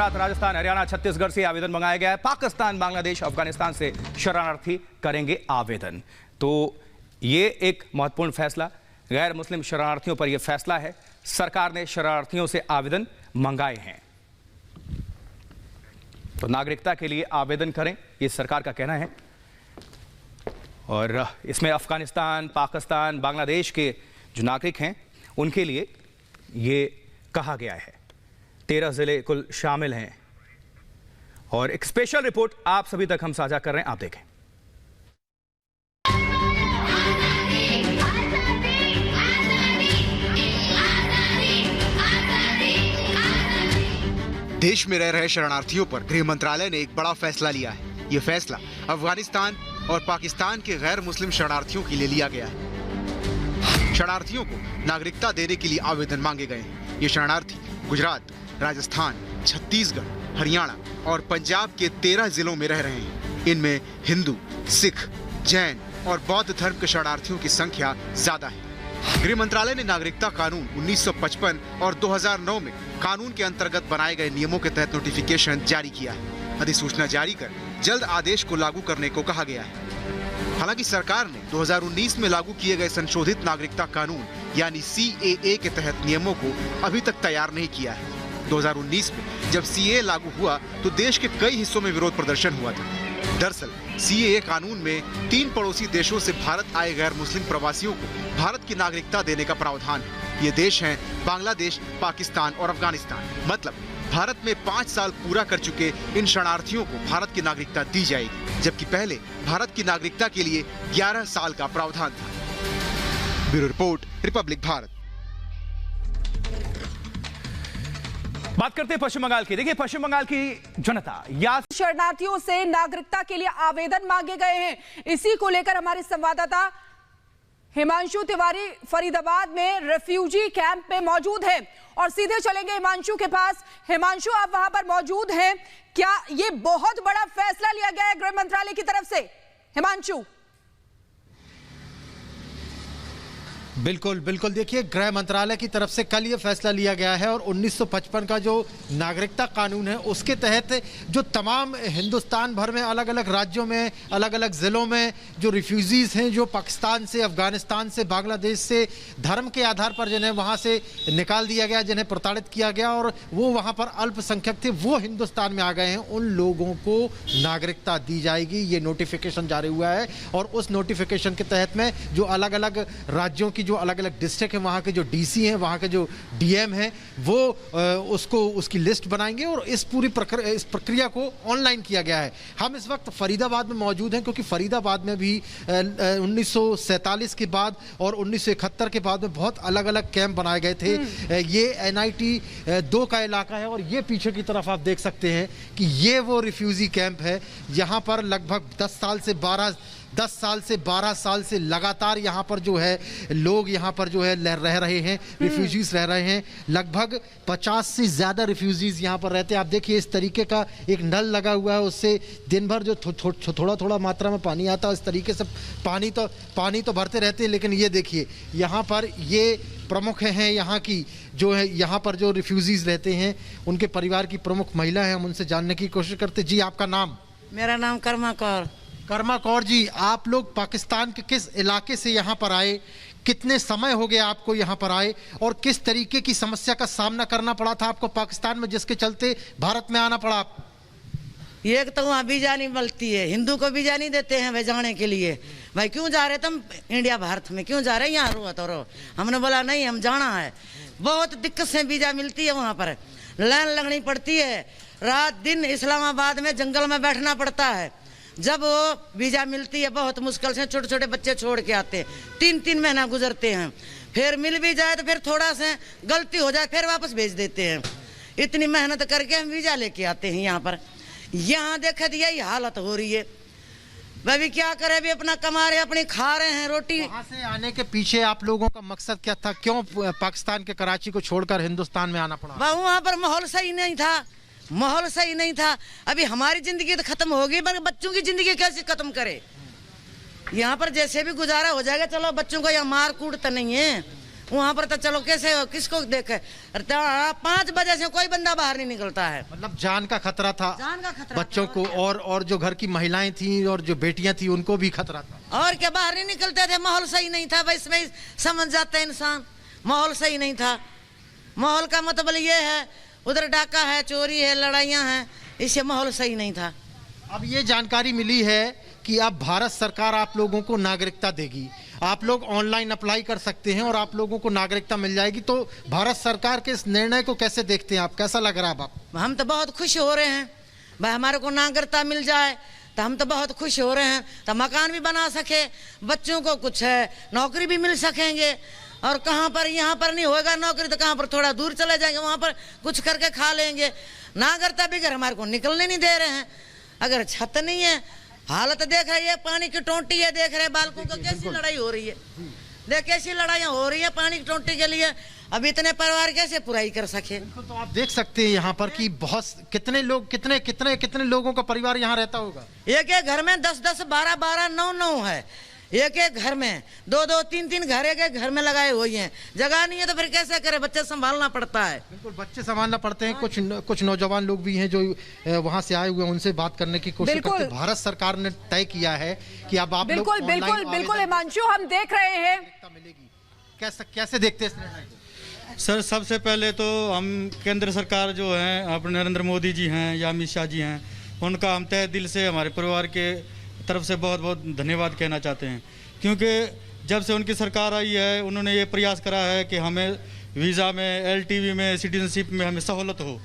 गुजरात, राजस्थान, हरियाणा, छत्तीसगढ़ से आवेदन मंगाया गया है। पाकिस्तान, बांग्लादेश, अफगानिस्तान से शरणार्थी करेंगे आवेदन। तो ये एक महत्वपूर्ण फैसला, गैर मुस्लिम शरणार्थियों पर यह फैसला है। सरकार ने शरणार्थियों से आवेदन मंगाए हैं, तो नागरिकता के लिए आवेदन करें, ये सरकार का कहना है। और इसमें अफगानिस्तान, पाकिस्तान, बांग्लादेश के जो नागरिक हैं उनके लिए ये कहा गया है। 13 जिले कुल शामिल हैं और एक स्पेशल रिपोर्ट आप सभी तक हम साझा कर रहे हैं, आप देखें। देश में रह रहे शरणार्थियों पर गृह मंत्रालय ने एक बड़ा फैसला लिया है। ये फैसला अफगानिस्तान और पाकिस्तान के गैर मुस्लिम शरणार्थियों के लिए लिया गया है। शरणार्थियों को नागरिकता देने के लिए आवेदन मांगे गए हैं। ये शरणार्थी गुजरात, राजस्थान, छत्तीसगढ़, हरियाणा और पंजाब के 13 जिलों में रह रहे हैं। इनमें हिंदू, सिख, जैन और बौद्ध धर्म के शरणार्थियों की संख्या ज्यादा है। गृह मंत्रालय ने नागरिकता कानून 1955 और 2009 में कानून के अंतर्गत बनाए गए नियमों के तहत नोटिफिकेशन जारी किया है। अधिसूचना जारी कर जल्द आदेश को लागू करने को कहा गया है। हालांकि सरकार ने 2019 में लागू किए गए संशोधित नागरिकता कानून यानी CAA के तहत नियमों को अभी तक तैयार नहीं किया है। 2019 में जब CAA लागू हुआ तो देश के कई हिस्सों में विरोध प्रदर्शन हुआ था। दरअसल CAA कानून में 3 पड़ोसी देशों से भारत आए गैर मुस्लिम प्रवासियों को भारत की नागरिकता देने का प्रावधान है। ये देश हैं बांग्लादेश, पाकिस्तान और अफगानिस्तान। मतलब भारत में 5 साल पूरा कर चुके इन शरणार्थियों को भारत की नागरिकता दी जाएगी, जबकि पहले भारत की नागरिकता के लिए 11 साल का प्रावधान था। Bureau report, Republic Bharat. बात करते हैं पश्चिम बंगाल की। देखिए, पश्चिम बंगाल की जनता या शरणार्थियों से नागरिकता के लिए आवेदन मांगे गए हैं। इसी को लेकर हमारे संवाददाता हिमांशु तिवारी फरीदाबाद में रेफ्यूजी कैंप में मौजूद है और सीधे चलेंगे हिमांशु के पास। हिमांशु, आप वहां पर मौजूद हैं, क्या ये बहुत बड़ा फैसला लिया गया है गृह मंत्रालय की तरफ से? हिमांशु। बिल्कुल बिल्कुल, देखिए गृह मंत्रालय की तरफ से कल ये फैसला लिया गया है और 1955 का जो नागरिकता कानून है उसके तहत जो तमाम हिंदुस्तान भर में अलग अलग राज्यों में, अलग अलग ज़िलों में जो रिफ्यूजीज़ हैं, जो पाकिस्तान से, अफगानिस्तान से, बांग्लादेश से धर्म के आधार पर जिन्हें वहाँ से निकाल दिया गया, जिन्हें प्रताड़ित किया गया और वो वहाँ पर अल्पसंख्यक थे, वो हिंदुस्तान में आ गए हैं, उन लोगों को नागरिकता दी जाएगी। ये नोटिफिकेशन जारी हुआ है और उस नोटिफिकेशन के तहत में जो अलग अलग राज्यों की जो अलग अलग डिस्ट्रिक्ट है, वहाँ के जो DC हैं, वहाँ के जो DM हैं, वो उसकी लिस्ट बनाएंगे और इस पूरी प्रक्रिया को ऑनलाइन किया गया है। हम इस वक्त फरीदाबाद में मौजूद हैं क्योंकि फरीदाबाद में भी 1947 के बाद और 1971 के बाद में बहुत अलग अलग कैंप बनाए गए थे। ये NIT 2 का इलाका है और ये पीछे की तरफ आप देख सकते हैं कि ये वो रिफ्यूजी कैंप है। यहाँ पर लगभग 10 साल से 12 साल से लगातार यहाँ पर जो है लोग यहाँ पर जो है रह रहे हैं, रिफ्यूजीज रह रहे हैं। लगभग 50 से ज़्यादा रिफ्यूजीज यहाँ पर रहते हैं। आप देखिए इस तरीके का एक नल लगा हुआ है, उससे दिन भर जो थोड़ा थोड़ा मात्रा में पानी आता है, इस तरीके से पानी तो भरते रहते हैं। लेकिन ये देखिए यहाँ पर ये प्रमुख हैं यहाँ की जो है, यहाँ पर जो रिफ्यूजीज रहते हैं उनके परिवार की प्रमुख महिला है। हम उनसे जानने की कोशिश करते। जी, आपका नाम? मेरा नाम कर्मा कौर जी, आप लोग पाकिस्तान के किस इलाके से यहाँ पर आए? कितने समय हो गया आपको यहाँ पर आए और किस तरीके की समस्या का सामना करना पड़ा था आपको पाकिस्तान में, जिसके चलते भारत में आना पड़ा आपको? एक तो वहाँ वीजा नहीं मिलती है, हिंदू को वीजा नहीं देते हैं भाई जाने के लिए। भाई क्यों जा रहे तुम इंडिया भारत में, क्यों जा रहे यहाँ रो? हमने बोला नहीं, हम जाना है। बहुत दिक्कत से वीजा मिलती है, वहाँ पर लाइन लगनी पड़ती है, रात दिन इस्लामाबाद में जंगल में बैठना पड़ता है। जब वो वीजा मिलती है बहुत मुश्किल से, छोटे छोटे बच्चे छोड़ के आते हैं, 3-3 महीना गुजरते हैं। फिर मिल भी जाए तो फिर थोड़ा सा गलती हो जाए फिर वापस भेज देते हैं। इतनी मेहनत करके हम वीजा लेके आते हैं यहाँ पर। यहाँ देखा तो यही हालत हो रही है। भाई क्या करे, अभी अपना कमा रहे, अपनी खा रहे हैं रोटी। वहाँ से आने के पीछे आप लोगों का मकसद क्या था? क्यों पाकिस्तान के कराची को छोड़कर हिंदुस्तान में आना पड़ा? वहाँ पर माहौल सही नहीं था। अभी हमारी जिंदगी तो खत्म हो गई, मगर बच्चों की जिंदगी कैसे खत्म करे? यहाँ पर जैसे भी गुजारा हो जाएगा, चलो बच्चों को यहाँ मार कूट तो नहीं है, वहाँ पर तो चलो कैसे किसको देखे, 5 बजे से कोई बंदा बाहर नहीं निकलता है। मतलब जान का खतरा था, जान का खतरा बच्चों था, को और जो घर की महिलाएं थी और जो बेटियां थी उनको भी खतरा था। और क्या, बाहर नहीं निकलते थे, माहौल सही नहीं था। बस इसमें समझ जाता है इंसान, माहौल सही नहीं था। माहौल का मतलब ये है, उधर डाका है, चोरी है, लड़ाइयाँ हैं, इससे माहौल सही नहीं था। अब ये जानकारी मिली है कि अब भारत सरकार आप लोगों को नागरिकता देगी, आप लोग ऑनलाइन अप्लाई कर सकते हैं और आप लोगों को नागरिकता मिल जाएगी। तो भारत सरकार के इस निर्णय को कैसे देखते हैं आप, कैसा लग रहा है आप? हम तो बहुत खुश हो रहे हैं भाई, हमारे को नागरिकता मिल जाए तो हम तो बहुत खुश हो रहे हैं। तो मकान भी बना सके, बच्चों को कुछ है नौकरी भी मिल सकेंगे। और कहाँ पर, यहाँ पर नहीं होगा नौकरी तो कहाँ पर, थोड़ा दूर चले जाएंगे, वहाँ पर कुछ करके खा लेंगे। नागरिकता बगैर हमारे को निकलने नहीं दे रहे हैं। अगर छत नहीं है, हालत देख रहे हैं, पानी की टोंटी है, देख रहे हैं बालकों को कैसी लड़ाई हो रही है, देख कैसी लड़ाइयाँ हो रही है पानी की टोंटी के लिए। अब इतने परिवार कैसे पूराई कर सके? तो आप देख सकते हैं यहाँ पर कि बहुत कितने लोग, कितने लोगों का परिवार यहाँ रहता होगा। एक एक घर में 10-10, 12-12, 9-9 है। एक एक घर में 2-2, 3-3 घर एक एक घर में लगाए हुए हैं। जगह नहीं है तो फिर कैसे करे, बच्चे संभालना पड़ता है। बिल्कुल, बच्चे संभालना पड़ते हैं। कुछ नौजवान लोग भी हैं जो वहाँ से आए हुए हैं, उनसे बात करने की कोशिश करते हैं। भारत सरकार ने तय किया है कि अब आप बिल्कुल बिल्कुल बिल्कुल हिमांशु, हम देख रहे हैं, कैसे देखते हैं इस निर्णय को? सर, सबसे पहले तो हम केंद्र सरकार जो है, अपने नरेंद्र मोदी जी हैं या अमित शाह जी हैं, उनका हम तहे दिल से हमारे परिवार के तरफ से बहुत बहुत धन्यवाद कहना चाहते हैं। क्योंकि जब से उनकी सरकार आई है, उन्होंने ये प्रयास करा है कि हमें वीज़ा में, LTV में, सिटीजनशिप में हमें सहूलत हो।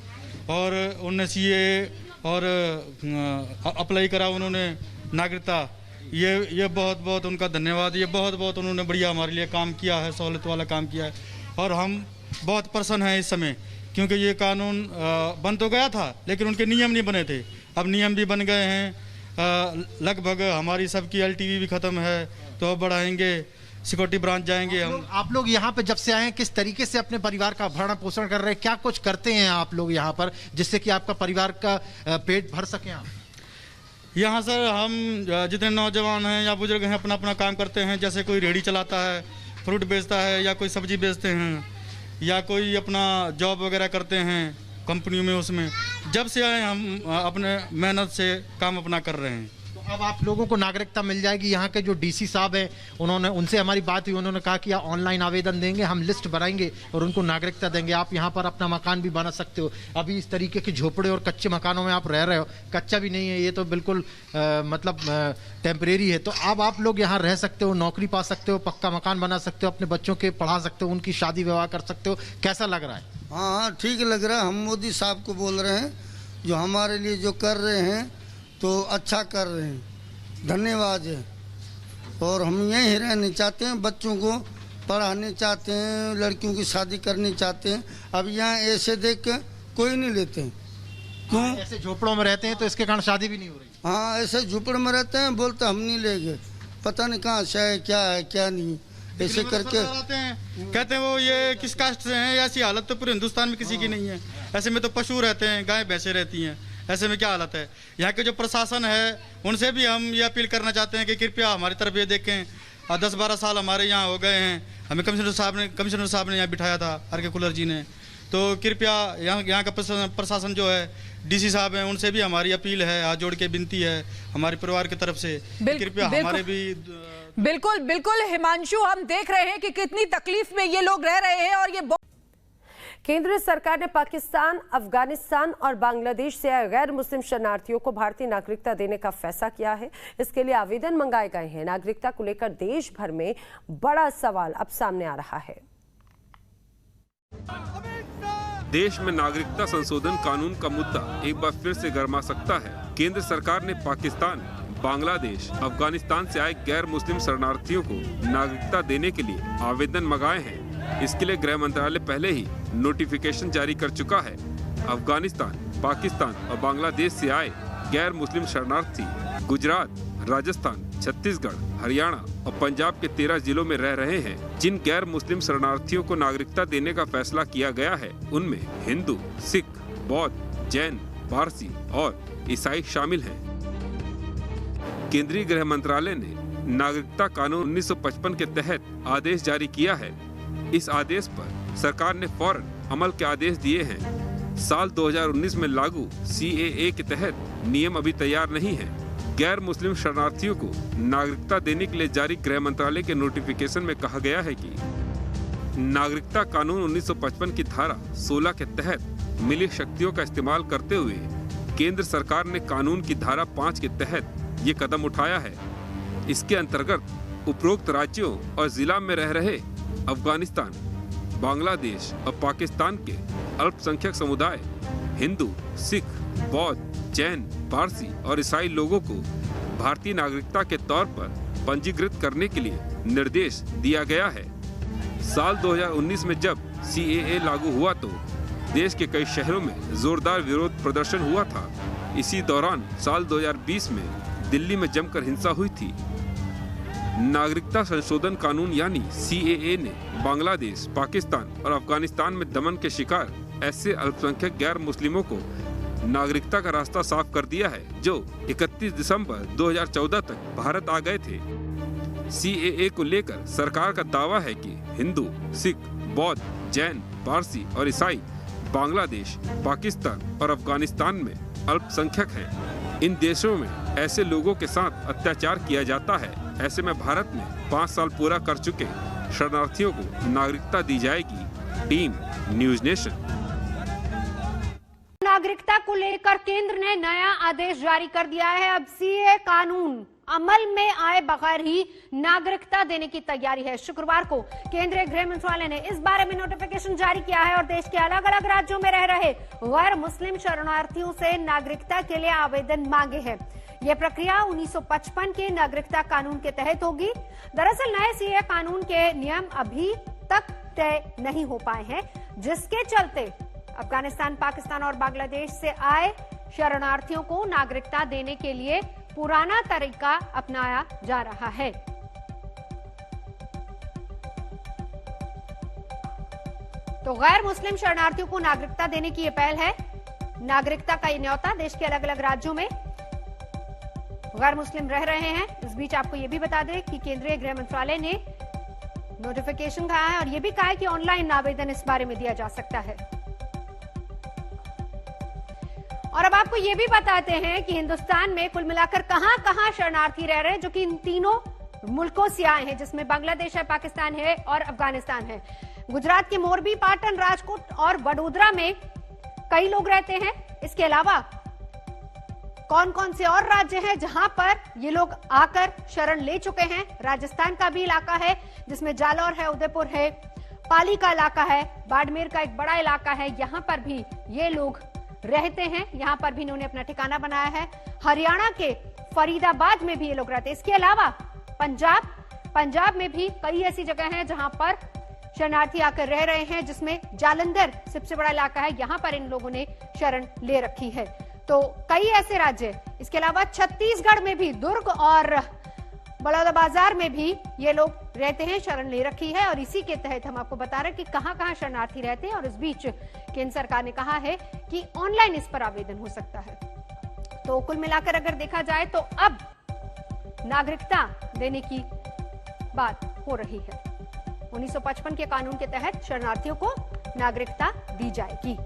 और उन्होंने CAA और अप्लाई करा उन्होंने नागरिकता। ये बहुत बहुत उनका धन्यवाद। ये बहुत बहुत उन्होंने बढ़िया हमारे लिए काम किया है, सहूलत वाला काम किया है। और हम बहुत प्रसन्न हैं इस समय, क्योंकि ये कानून बन तो गया था लेकिन उनके नियम नहीं बने थे। अब नियम भी बन गए हैं। लगभग हमारी सबकी LTV भी ख़त्म है, तो अब बढ़ाएंगे, सिक्योरिटी ब्रांच जाएंगे हम। आप लोग यहाँ पे जब से आए हैं, किस तरीके से अपने परिवार का भरण पोषण कर रहे हैं? क्या कुछ करते हैं आप लोग यहाँ पर जिससे कि आपका परिवार का पेट भर सके आप? यहाँ सर, हम जितने नौजवान हैं या बुजुर्ग हैं, अपना अपना काम करते हैं। जैसे कोई रेहड़ी चलाता है, फ्रूट बेचता है, या कोई सब्जी बेचते हैं, या कोई अपना जॉब वगैरह करते हैं कंपनियों में। उसमें जब से आए हम अपने मेहनत से काम अपना कर रहे हैं। तो अब आप लोगों को नागरिकता मिल जाएगी। यहाँ के जो DC साहब हैं, उनसे हमारी बात हुई, उन्होंने कहा कि आप ऑनलाइन आवेदन देंगे, हम लिस्ट बनाएंगे और उनको नागरिकता देंगे। आप यहाँ पर अपना मकान भी बना सकते हो। अभी इस तरीके के झोपड़े और कच्चे मकानों में आप रह रहे हो, कच्चा भी नहीं है ये, तो बिल्कुल मतलब टेम्परेरी है। तो अब आप लोग यहाँ रह सकते हो, नौकरी पा सकते हो, पक्का मकान बना सकते हो, अपने बच्चों के पढ़ा सकते हो, उनकी शादी विवाह कर सकते हो। कैसा लग रहा है? हाँ, ठीक लग रहा है। हम मोदी साहब को बोल रहे हैं, जो हमारे लिए जो कर रहे हैं तो अच्छा कर रहे हैं, धन्यवाद है। और हम यहीं रहने चाहते हैं, बच्चों को पढ़ाने चाहते हैं, लड़कियों की शादी करनी चाहते हैं। अब यहाँ ऐसे देख के कोई नहीं लेते हैं। क्यों? ऐसे झोपड़ों में रहते हैं तो इसके कारण शादी भी नहीं हो रही। हाँ, ऐसे झोपड़ में रहते हैं, बोलते हम नहीं लेंगे, पता नहीं कहाँ से है क्या नहीं, ऐसे करके कहते हैं वो ये किस कास्ट से हैं। ऐसी हालत तो पूरे हिंदुस्तान में किसी की नहीं है। ऐसे में तो पशु रहते हैं, गाय भैंसे रहती हैं, ऐसे में क्या हालत है। यहाँ के जो प्रशासन है, उनसे भी हम ये अपील करना चाहते हैं कि कृपया हमारी तरफ ये देखें। 10-12 साल हमारे यहाँ हो गए हैं, हमें कमिश्नर साहब ने यहाँ बिठाया था, RK कुलर जी ने। तो कृपया यहाँ का प्रशासन जो है, DC साहब हैं, उनसे भी हमारी अपील है, हाथ जोड़ के विनती है हमारे परिवार की तरफ से, कृपया हमारे भी। बिल्कुल बिल्कुल हिमांशु, हम देख रहे हैं कि कितनी तकलीफ में ये लोग रह रहे हैं। और ये केंद्र सरकार ने पाकिस्तान, अफगानिस्तान और बांग्लादेश से आए गैर मुस्लिम शरणार्थियों को भारतीय नागरिकता देने का फैसला किया है। इसके लिए आवेदन मंगाए गए हैं। नागरिकता को लेकर देश भर में बड़ा सवाल अब सामने आ रहा है। देश में नागरिकता संशोधन कानून का मुद्दा एक बार फिर से गर्मा सकता है। केंद्र सरकार ने पाकिस्तान, बांग्लादेश, अफगानिस्तान से आए गैर मुस्लिम शरणार्थियों को नागरिकता देने के लिए आवेदन मंगाए हैं। इसके लिए गृह मंत्रालय पहले ही नोटिफिकेशन जारी कर चुका है। अफगानिस्तान, पाकिस्तान और बांग्लादेश से आए गैर मुस्लिम शरणार्थी गुजरात, राजस्थान, छत्तीसगढ़, हरियाणा और पंजाब के 13 जिलों में रह रहे हैं। जिन गैर मुस्लिम शरणार्थियों को नागरिकता देने का फैसला किया गया है, उनमें हिंदू, सिख, बौद्ध, जैन, पारसी और ईसाई शामिल हैं। केंद्रीय गृह मंत्रालय ने नागरिकता कानून 1955 के तहत आदेश जारी किया है। इस आदेश पर सरकार ने फौरन अमल के आदेश दिए हैं। साल 2019 में लागू CAA के तहत नियम अभी तैयार नहीं है। गैर मुस्लिम शरणार्थियों को नागरिकता देने के लिए जारी गृह मंत्रालय के नोटिफिकेशन में कहा गया है कि नागरिकता कानून 1955 की धारा 16 के तहत मिली शक्तियों का इस्तेमाल करते हुए केंद्र सरकार ने कानून की धारा 5 के तहत ये कदम उठाया है। इसके अंतर्गत उपरोक्त राज्यों और जिला में रह रहे अफगानिस्तान, बांग्लादेश और पाकिस्तान के अल्पसंख्यक समुदाय हिंदू, सिख, बौद्ध, जैन, पारसी और ईसाई लोगों को भारतीय नागरिकता के तौर पर पंजीकृत करने के लिए निर्देश दिया गया है। साल 2019 में जब CAA लागू हुआ तो देश के कई शहरों में जोरदार विरोध प्रदर्शन हुआ था। इसी दौरान साल 2020 में दिल्ली में जमकर हिंसा हुई थी। नागरिकता संशोधन कानून यानी CAA ने बांग्लादेश, पाकिस्तान और अफगानिस्तान में दमन के शिकार ऐसे अल्पसंख्यक गैर मुस्लिमों को नागरिकता का रास्ता साफ कर दिया है जो 31 दिसंबर 2014 तक भारत आ गए थे। CAA को लेकर सरकार का दावा है कि हिंदू, सिख, बौद्ध, जैन, पारसी और ईसाई बांग्लादेश, पाकिस्तान और अफगानिस्तान में अल्पसंख्यक हैं। इन देशों में ऐसे लोगों के साथ अत्याचार किया जाता है। ऐसे में भारत में 5 साल पूरा कर चुके शरणार्थियों को नागरिकता दी जाएगी। Team news nation. नागरिकता को लेकर केंद्र ने नया आदेश जारी कर दिया है। अब CAA कानून अमल में आए बगैर ही नागरिकता देने की तैयारी है। शुक्रवार को केंद्रीय गृह मंत्रालय ने इस बारे में नोटिफिकेशन जारी किया है और देश के अलग अलग राज्यों में रह रहे गैर मुस्लिम शरणार्थियों से नागरिकता के लिए आवेदन मांगे हैं। यह प्रक्रिया 1955 के नागरिकता कानून के तहत होगी। दरअसल नए CAA कानून के नियम अभी तक तय नहीं हो पाए हैं, जिसके चलते अफगानिस्तान, पाकिस्तान और बांग्लादेश से आए शरणार्थियों को नागरिकता देने के लिए पुराना तरीका अपनाया जा रहा है। तो गैर मुस्लिम शरणार्थियों को नागरिकता देने की यह पहल है। नागरिकता का यह न्योता देश के अलग अलग राज्यों में गैर मुस्लिम रह रहे हैं। इस बीच आपको यह भी बता दें कि केंद्रीय गृह मंत्रालय ने नोटिफिकेशन कहा है और यह भी कहा है कि ऑनलाइन आवेदन इस बारे में दिया जा सकता है। और अब आपको ये भी बताते हैं कि हिंदुस्तान में कुल मिलाकर कहां-कहां शरणार्थी रह रहे हैं, जो कि इन तीनों मुल्कों से आए हैं, जिसमें बांग्लादेश है, पाकिस्तान है और अफगानिस्तान है। गुजरात के मोरबी, पाटन, राजकोट और वडोदरा में कई लोग रहते हैं। इसके अलावा कौन कौन से और राज्य हैं जहां पर ये लोग आकर शरण ले चुके हैं? राजस्थान का भी इलाका है जिसमें जालौर है, उदयपुर है, पाली का इलाका है, बाड़मेर का एक बड़ा इलाका है, यहां पर भी ये लोग रहते हैं। यहां पर भी इन्होंने अपना ठिकाना बनाया है। हरियाणा के फरीदाबाद में भी ये लोग रहते हैं। इसके अलावा पंजाब में भी कई ऐसी जगह हैं जहां पर शरणार्थी आकर रह रहे हैं, जिसमें जालंधर सबसे बड़ा इलाका है, यहां पर इन लोगों ने शरण ले रखी है। तो कई ऐसे राज्य, इसके अलावा छत्तीसगढ़ में भी दुर्ग और बलौदाबाजार में भी ये लोग रहते हैं, शरण ले रखी है। और इसी के तहत हम आपको बता रहे हैं कि कहां-कहां शरणार्थी रहते हैं। और इस बीच केंद्र सरकार ने कहा है कि ऑनलाइन इस पर आवेदन हो सकता है। तो कुल मिलाकर अगर देखा जाए तो अब नागरिकता देने की बात हो रही है। 1955 के कानून के तहत शरणार्थियों को नागरिकता दी जाएगी।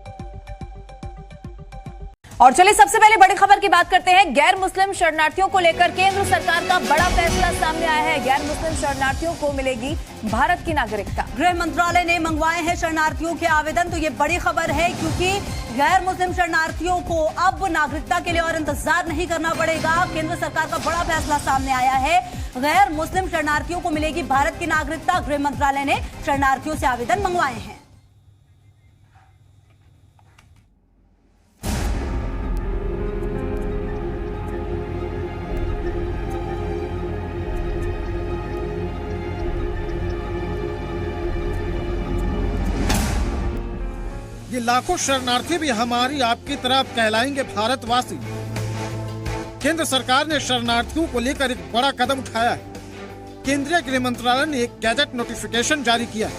और चलिए सबसे पहले बड़ी खबर की बात करते हैं। गैर मुस्लिम शरणार्थियों को लेकर केंद्र सरकार का बड़ा फैसला सामने आया है। गैर मुस्लिम शरणार्थियों को मिलेगी भारत की नागरिकता। गृह मंत्रालय ने मंगवाए हैं शरणार्थियों के आवेदन। तो ये बड़ी खबर है क्योंकि गैर मुस्लिम शरणार्थियों को अब नागरिकता के लिए और इंतजार नहीं करना पड़ेगा। केंद्र सरकार का बड़ा फैसला सामने आया है। गैर मुस्लिम शरणार्थियों को मिलेगी भारत की नागरिकता। गृह मंत्रालय ने शरणार्थियों से आवेदन मंगवाए हैं। ये लाखों शरणार्थी भी हमारी आपकी तरह कहलाएंगे भारतवासी। केंद्र सरकार ने शरणार्थियों को लेकर एक बड़ा कदम उठाया है। केंद्रीय गृह मंत्रालय ने एक गैजेट नोटिफिकेशन जारी किया है।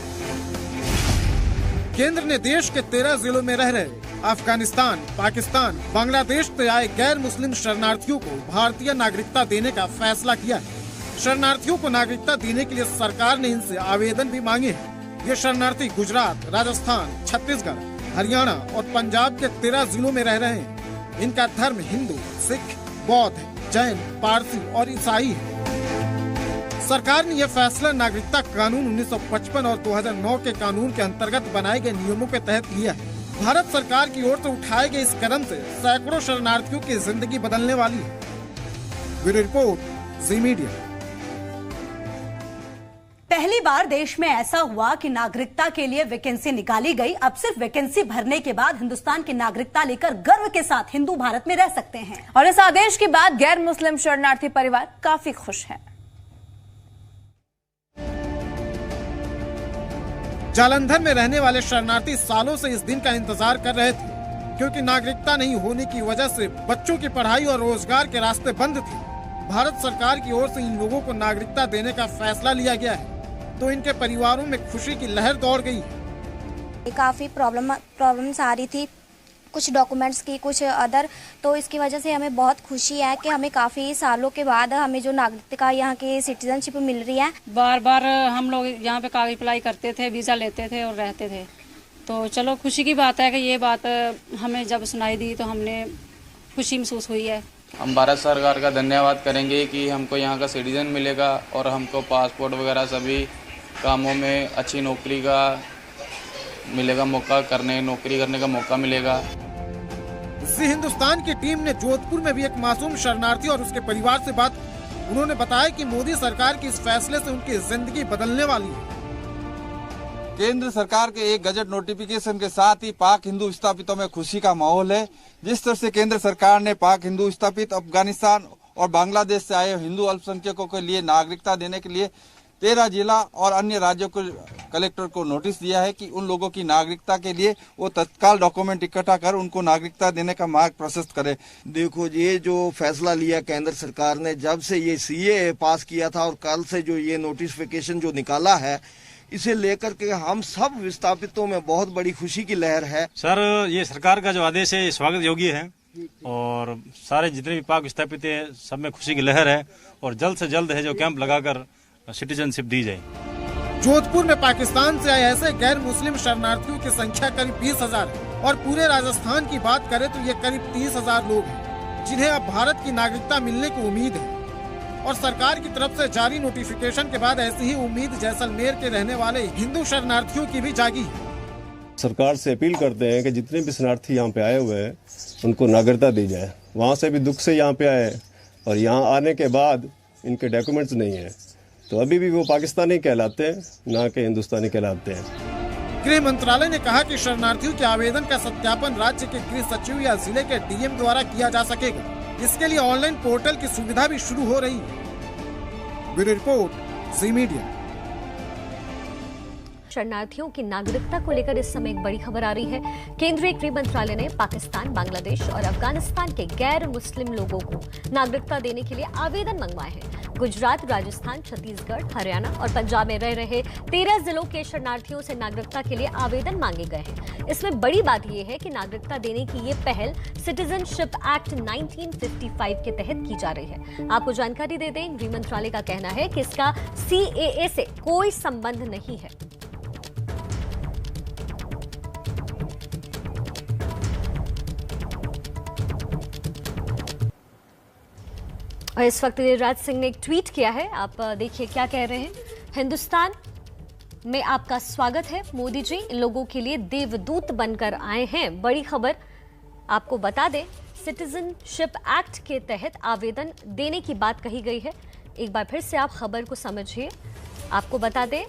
केंद्र ने देश के 13 जिलों में रह रहे अफगानिस्तान, पाकिस्तान, बांग्लादेश से आए गैर मुस्लिम शरणार्थियों को भारतीय नागरिकता देने का फैसला किया है। शरणार्थियों को नागरिकता देने के लिए सरकार ने इनसे आवेदन भी मांगे हैं। ये शरणार्थी गुजरात, राजस्थान, छत्तीसगढ़, हरियाणा और पंजाब के 13 जिलों में रह रहे हैं। इनका धर्म हिंदू, सिख, बौद्ध, जैन, पारसी और ईसाई है। सरकार ने यह फैसला नागरिकता कानून 1955 और 2009 के कानून के अंतर्गत बनाए गए नियमों के तहत लिया है। भारत सरकार की ओर से उठाए गए इस कदम से सैकड़ों शरणार्थियों की जिंदगी बदलने वाली है। ब्यूरो रिपोर्ट, जी मीडिया। पहली बार देश में ऐसा हुआ कि नागरिकता के लिए वैकेंसी निकाली गई। अब सिर्फ वैकेंसी भरने के बाद हिंदुस्तान की नागरिकता लेकर गर्व के साथ हिंदू भारत में रह सकते हैं। और इस आदेश के बाद गैर मुस्लिम शरणार्थी परिवार काफी खुश हैं। जालंधर में रहने वाले शरणार्थी सालों से इस दिन का इंतजार कर रहे थे, क्योंकि नागरिकता नहीं होने की वजह से बच्चों की पढ़ाई और रोजगार के रास्ते बंद थे। भारत सरकार की ओर से इन लोगों को नागरिकता देने का फैसला लिया गया है, तो इनके परिवारों में खुशी की लहर दौड़ गई। काफी प्रॉब्लम्स आ रही थी, कुछ डॉक्यूमेंट्स की, कुछ अदर, तो इसकी वजह से हमें बहुत खुशी है कि हमें काफ़ी सालों के बाद हमें जो नागरिकता यहाँ की सिटीजनशिप मिल रही है। बार बार हम लोग यहाँ पे कागज अप्लाई करते थे, वीज़ा लेते थे और रहते थे, तो चलो खुशी की बात है कि ये बात हमें जब सुनाई दी तो हमने खुशी महसूस हुई है। हम भारत सरकार का धन्यवाद करेंगे कि हमको यहाँ का सिटीजन मिलेगा और हमको पासपोर्ट वगैरह सभी कामों में अच्छी नौकरी का मिलेगा, नौकरी करने का मौका मिलेगा। इसी हिंदुस्तान की टीम ने जोधपुर में भी एक मासूम शरणार्थी और उसके परिवार से बात की। उन्होंने बताया कि मोदी सरकार के इस फैसले से उनकी जिंदगी बदलने वाली है। केंद्र सरकार के एक गजट नोटिफिकेशन के साथ ही पाक हिंदू विस्थापितों में खुशी का माहौल है। जिस तरह से केंद्र सरकार ने पाक हिंदू विस्थापित अफगानिस्तान और बांग्लादेश से आए हिंदू अल्पसंख्यकों के लिए नागरिकता देने के लिए 13 जिला और अन्य राज्यों को कलेक्टर को नोटिस दिया है कि उन लोगों की नागरिकता के लिए वो तत्काल डॉक्यूमेंट इकट्ठा कर उनको नागरिकता देने का मार्ग प्रशस्त करे। देखो, ये जो फैसला लिया केंद्र सरकार ने, जब से ये सीए पास किया था और कल से जो ये नोटिफिकेशन जो निकाला है, इसे लेकर के हम सब विस्थापितों में बहुत बड़ी खुशी की लहर है। सर, ये सरकार का जो आदेश है स्वागत योग्य है और सारे जितने भी पाक विस्थापित है सब में खुशी की लहर है और जल्द से जल्द है जो कैंप लगाकर सिटीजनशिप दी जाए। जोधपुर में पाकिस्तान से आए ऐसे गैर मुस्लिम शरणार्थियों की संख्या करीब 20,000 है और पूरे राजस्थान की बात करें तो ये करीब 30,000 लोग हैं, जिन्हें अब भारत की नागरिकता मिलने की उम्मीद है। और सरकार की तरफ से जारी नोटिफिकेशन के बाद ऐसी ही उम्मीद जैसलमेर के रहने वाले हिंदू शरणार्थियों की भी जागी है। सरकार से अपील करते हैं कि जितने भी शरणार्थी यहाँ पे आए हुए हैं उनको नागरिकता दी जाए। वहाँ से भी दुख से यहाँ पे आए और यहाँ आने के बाद इनके डॉक्यूमेंट्स नहीं है, तो अभी भी वो पाकिस्तानी कहलाते हैं, ना कि हिंदुस्तानी कहलाते हैं। गृह मंत्रालय ने कहा कि शरणार्थियों के आवेदन का सत्यापन राज्य के गृह सचिव या जिले के डीएम द्वारा किया जा सकेगा। इसके लिए ऑनलाइन पोर्टल की सुविधा भी शुरू हो रही है। ब्यूरो रिपोर्ट, जी मीडिया। शरणार्थियों की नागरिकता को लेकर इस समय एक बड़ी खबर आ रही है। केंद्रीय गृह मंत्रालय ने पाकिस्तान, बांग्लादेश और अफगानिस्तान के गैर मुस्लिम लोगों को नागरिकता देने के लिए आवेदन मंगवाए हैं। गुजरात, राजस्थान, छत्तीसगढ़, हरियाणा और पंजाब में रह रहे 13 जिलों के शरणार्थियों से नागरिकता के लिए आवेदन मांगे गए हैं। इसमें बड़ी बात यह है कि नागरिकता देने की ये पहल सिटीजनशिप एक्ट 1955 के तहत की जा रही है। आपको जानकारी दे दें, गृह मंत्रालय का कहना है कि इसका सीएए से कोई संबंध नहीं है। और इस वक्त गिरिराज सिंह ने एक ट्वीट किया है, आप देखिए क्या कह रहे हैं। हिंदुस्तान में आपका स्वागत है मोदी जी, इन लोगों के लिए देवदूत बनकर आए हैं। बड़ी खबर आपको बता दें, सिटीजनशिप एक्ट के तहत आवेदन देने की बात कही गई है। एक बार फिर से आप खबर को समझिए। आपको बता दें,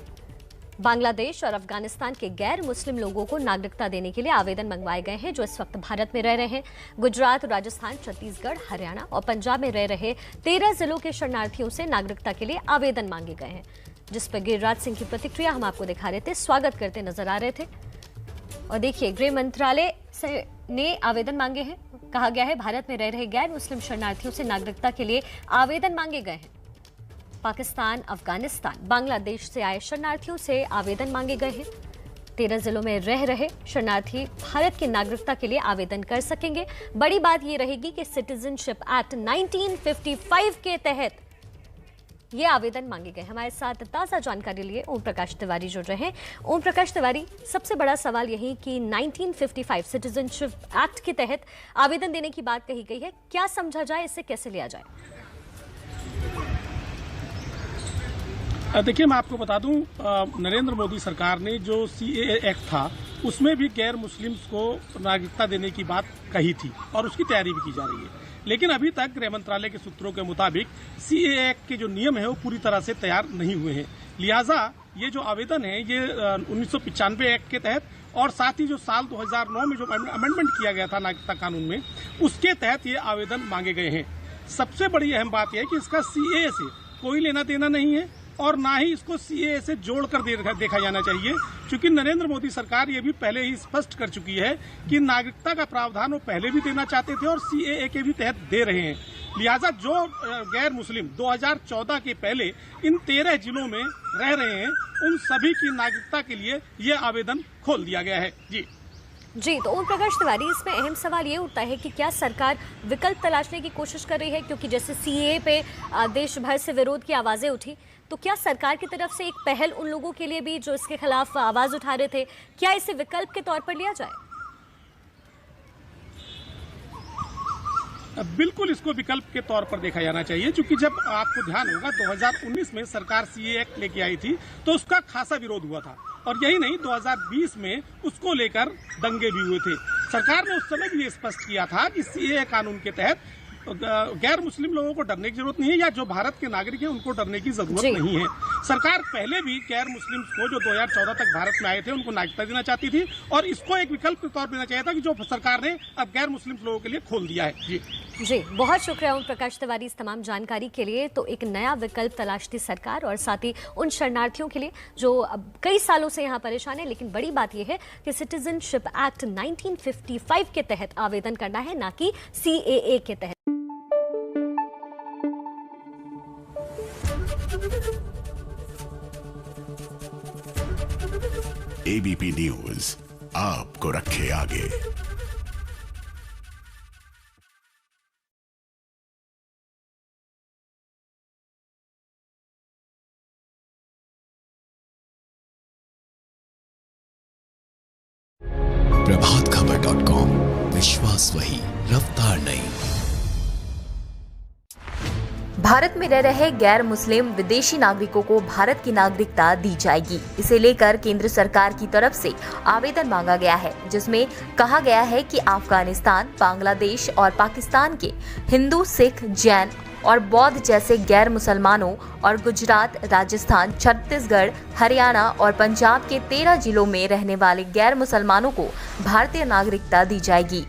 बांग्लादेश और अफगानिस्तान के गैर मुस्लिम लोगों को नागरिकता देने के लिए आवेदन मंगवाए गए हैं, जो इस वक्त भारत में रह रहे हैं। गुजरात, राजस्थान, छत्तीसगढ़, हरियाणा और पंजाब में रह रहे 13 जिलों के शरणार्थियों से नागरिकता के लिए आवेदन मांगे गए हैं, जिस पर गिरिराज सिंह की प्रतिक्रिया हम आपको दिखा रहे थे, स्वागत करते नजर आ रहे थे। और देखिए, गृह मंत्रालय ने आवेदन मांगे हैं। कहा गया है भारत में रह रहे गैर मुस्लिम शरणार्थियों से नागरिकता के लिए आवेदन मांगे गए हैं। पाकिस्तान, अफगानिस्तान, बांग्लादेश से आए शरणार्थियों से आवेदन मांगे गए हैं। 13 जिलों में रह रहे शरणार्थी भारत की नागरिकता के लिए आवेदन कर सकेंगे। बड़ी बात यह रहेगी कि सिटीजनशिप एक्ट 1955 के तहत ये आवेदन मांगे गए। हमारे साथ ताज़ा जानकारी लिए ओम प्रकाश तिवारी जुड़ रहे हैं। ओम प्रकाश तिवारी, सबसे बड़ा सवाल यही कि 1955 सिटीजनशिप एक्ट के तहत आवेदन देने की बात कही गई है, क्या समझा जाए, इसे कैसे लिया जाए? देखिए, मैं आपको बता दूं, नरेंद्र मोदी सरकार ने जो CAA एक्ट था उसमें भी गैर मुस्लिम्स को नागरिकता देने की बात कही थी और उसकी तैयारी भी की जा रही है, लेकिन अभी तक गृह मंत्रालय के सूत्रों के मुताबिक CAA एक्ट के जो नियम है वो पूरी तरह से तैयार नहीं हुए हैं। लिहाजा ये जो आवेदन है ये 1995 एक्ट के तहत और साथ ही जो साल 2009 में जो अमेंडमेंट किया गया था नागरिकता कानून में, उसके तहत ये आवेदन मांगे गए हैं। सबसे बड़ी अहम बात यह है कि इसका CAA से कोई लेना देना नहीं है और ना ही इसको CAA से जोड़कर देखा जाना चाहिए, क्योंकि नरेंद्र मोदी सरकार ये भी पहले ही स्पष्ट कर चुकी है कि नागरिकता का प्रावधान वो पहले भी देना चाहते थे और CAA के भी तहत दे रहे हैं। लिहाजा जो गैर मुस्लिम 2014 के पहले इन 13 जिलों में रह रहे हैं, उन सभी की नागरिकता के लिए ये आवेदन खोल दिया गया है। जी, तो ओम प्रकाश तिवारी, इसमें अहम सवाल ये उठता है कि क्या सरकार विकल्प तलाशने की कोशिश कर रही है, क्योंकि जैसे CAA पे देश भर से विरोध की आवाजें उठी, तो क्या सरकार की तरफ से एक पहल उन लोगों के लिए भी जो इसके खिलाफ आवाज उठा रहे थे, क्या इसे विकल्प के तौर पर लिया जाए? बिल्कुल इसको विकल्प के तौर पर देखा जाना चाहिए, क्योंकि जब आपको ध्यान होगा 2019 में सरकार CAA एक्ट लेके आई थी तो उसका खासा विरोध हुआ था, और यही नहीं 2020 में उसको लेकर दंगे भी हुए थे। सरकार ने उस समय भी ये स्पष्ट किया था कि CAA कानून के तहत गैर मुस्लिम लोगों को डरने की जरूरत नहीं है, या जो भारत के नागरिक हैं उनको डरने की जरूरत नहीं है। सरकार पहले भी गैर मुस्लिम को जो 2014 तक भारत में आए थे उनको नागरिकता देना चाहती थी, और इसको एक विकल्प के तौर पर देना चाहिए था कि जो सरकार ने अब गैर मुस्लिम लोगों के लिए खोल दिया है। जी, बहुत शुक्रिया ओम प्रकाश तिवारी इस तमाम जानकारी के लिए। तो एक नया विकल्प तलाशती सरकार, और साथ ही उन शरणार्थियों के लिए जो अब कई सालों से यहाँ परेशान है, लेकिन बड़ी बात यह है कि सिटीजनशिप एक्ट 1955 के तहत आवेदन करना है, ना कि CAA के तहत। ABP न्यूज आपको रखे आगे। प्रभातखबर.com, विश्वास वही, रफ्तार नहीं। भारत में रह रहे गैर मुस्लिम विदेशी नागरिकों को भारत की नागरिकता दी जाएगी। इसे लेकर केंद्र सरकार की तरफ से आवेदन मांगा गया है, जिसमें कहा गया है कि अफगानिस्तान, बांग्लादेश और पाकिस्तान के हिंदू, सिख, जैन और बौद्ध जैसे गैर मुसलमानों और गुजरात, राजस्थान, छत्तीसगढ़, हरियाणा और पंजाब के 13 जिलों में रहने वाले गैर मुसलमानों को भारतीय नागरिकता दी जाएगी।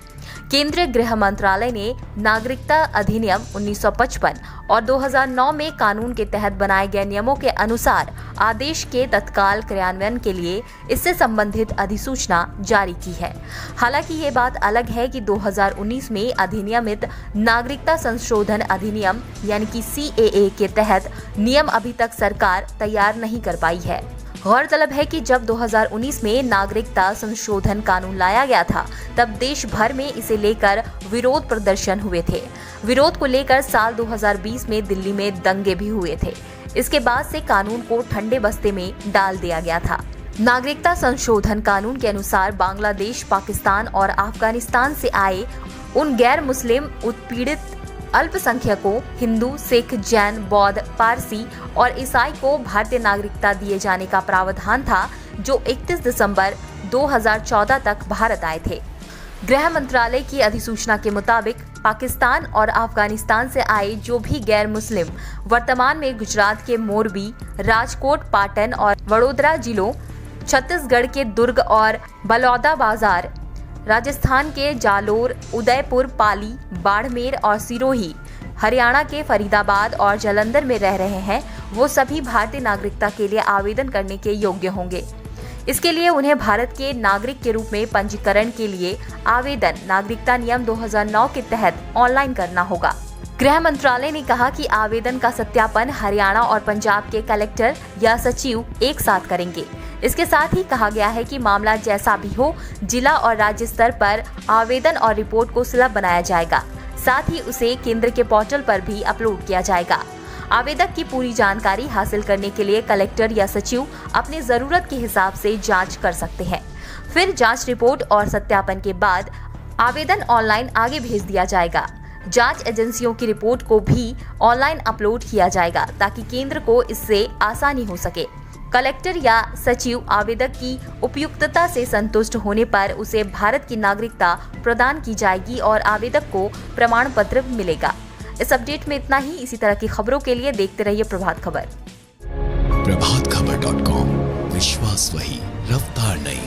केंद्रीय गृह मंत्रालय ने नागरिकता अधिनियम 1955 और 2009 में कानून के तहत बनाए गए नियमों के अनुसार आदेश के तत्काल क्रियान्वयन के लिए इससे संबंधित अधिसूचना जारी की है। हालांकि ये बात अलग है कि 2019 में अधिनियमित नागरिकता संशोधन अधिनियम यानी कि CAA के तहत नियम अभी तक सरकार तैयार नहीं कर पाई है। गौरतलब है कि जब 2019 में नागरिकता संशोधन कानून लाया गया था, तब देश भर में इसे लेकर विरोध प्रदर्शन हुए थे। विरोध को लेकर साल 2020 में दिल्ली में दंगे भी हुए थे। इसके बाद से कानून को ठंडे बस्ते में डाल दिया गया था। नागरिकता संशोधन कानून के अनुसार बांग्लादेश, पाकिस्तान और अफगानिस्तान से आए उन गैर मुस्लिम उत्पीड़ित अल्पसंख्यकों, हिंदू, सिख, जैन, बौद्ध, पारसी और ईसाई को भारतीय नागरिकता दिए जाने का प्रावधान था, जो 31 दिसंबर 2014 तक भारत आए थे। गृह मंत्रालय की अधिसूचना के मुताबिक पाकिस्तान और अफगानिस्तान से आए जो भी गैर मुस्लिम वर्तमान में गुजरात के मोरबी, राजकोट, पाटन और वडोदरा जिलों, छत्तीसगढ़ के दुर्ग और बलौदा बाजार, राजस्थान के जालोर, उदयपुर, पाली, बाड़मेर और सिरोही, हरियाणा के फरीदाबाद और जालंधर में रह रहे हैं, वो सभी भारतीय नागरिकता के लिए आवेदन करने के योग्य होंगे। इसके लिए उन्हें भारत के नागरिक के रूप में पंजीकरण के लिए आवेदन नागरिकता नियम 2009 के तहत ऑनलाइन करना होगा। गृह मंत्रालय ने कहा कि आवेदन का सत्यापन हरियाणा और पंजाब के कलेक्टर या सचिव एक साथ करेंगे। इसके साथ ही कहा गया है कि मामला जैसा भी हो, जिला और राज्य स्तर पर आवेदन और रिपोर्ट को सुलभ बनाया जाएगा। साथ ही उसे केंद्र के पोर्टल पर भी अपलोड किया जाएगा। आवेदक की पूरी जानकारी हासिल करने के लिए कलेक्टर या सचिव अपनी जरूरत के हिसाब से जांच कर सकते हैं। फिर जांच रिपोर्ट और सत्यापन के बाद आवेदन ऑनलाइन आगे भेज दिया जाएगा। जांच एजेंसियों की रिपोर्ट को भी ऑनलाइन अपलोड किया जाएगा ताकि केंद्र को इससे आसानी हो सके। कलेक्टर या सचिव आवेदक की उपयुक्तता से संतुष्ट होने पर उसे भारत की नागरिकता प्रदान की जाएगी और आवेदक को प्रमाण पत्र मिलेगा। इस अपडेट में इतना ही। इसी तरह की खबरों के लिए देखते रहिए प्रभात खबर। प्रभातखबर.com, विश्वास वही, रफ्तार नहीं।